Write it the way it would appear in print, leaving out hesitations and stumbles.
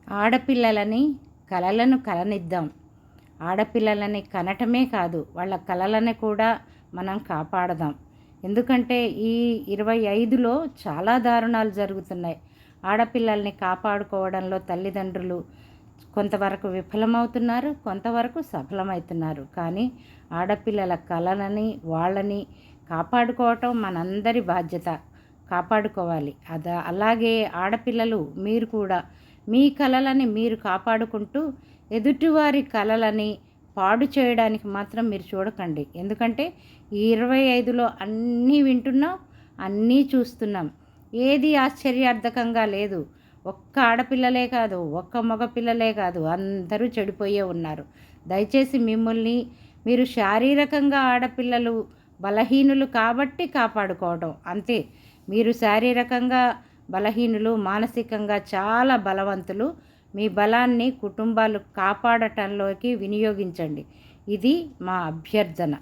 ఆడపిల్లలని కలలను కలనిద్దాం. ఆడపిల్లలని కనటమే కాదు, వాళ్ళ కలలని కూడా మనం కాపాడదాం. ఎందుకంటే ఈ 25లో చాలా దారుణాలు జరుగుతున్నాయి. ఆడపిల్లల్ని కాపాడుకోవడంలో తల్లిదండ్రులు కొంతవరకు విఫలమవుతున్నారు, కొంతవరకు సఫలమవుతున్నారు. కానీ ఆడపిల్లల కలలని వాళ్ళని కాపాడుకోవటం మనందరి బాధ్యత. కాపాడుకోవాలి. అలాగే ఆడపిల్లలు మీరు కూడా మీ కలలని మీరు కాపాడుకుంటూ ఎదుటివారి కలలని పాడు చేయడానికి మాత్రం మీరు చూడకండి. ఎందుకంటే ఈ 25లో అన్నీ వింటున్నాం, అన్నీ చూస్తున్నాం. ఏది ఆశ్చర్యార్థకంగా లేదు. ఒక్క ఆడపిల్లలే కాదు, ఒక్క మగపిల్లలే కాదు, అందరూ చెడిపోయే ఉన్నారు. దయచేసి మిమ్మల్ని మీరు శారీరకంగా ఆడపిల్లలు బలహీనులు కాబట్టి కాపాడుకోవడం అంతే. మీరు శారీరకంగా బలహీనులు, మానసికంగా చాలా బలవంతులు. మీ బలాన్ని కుటుంబాలు కాపాడటంలోకి వినియోగించండి. ఇది మా అభ్యర్థన.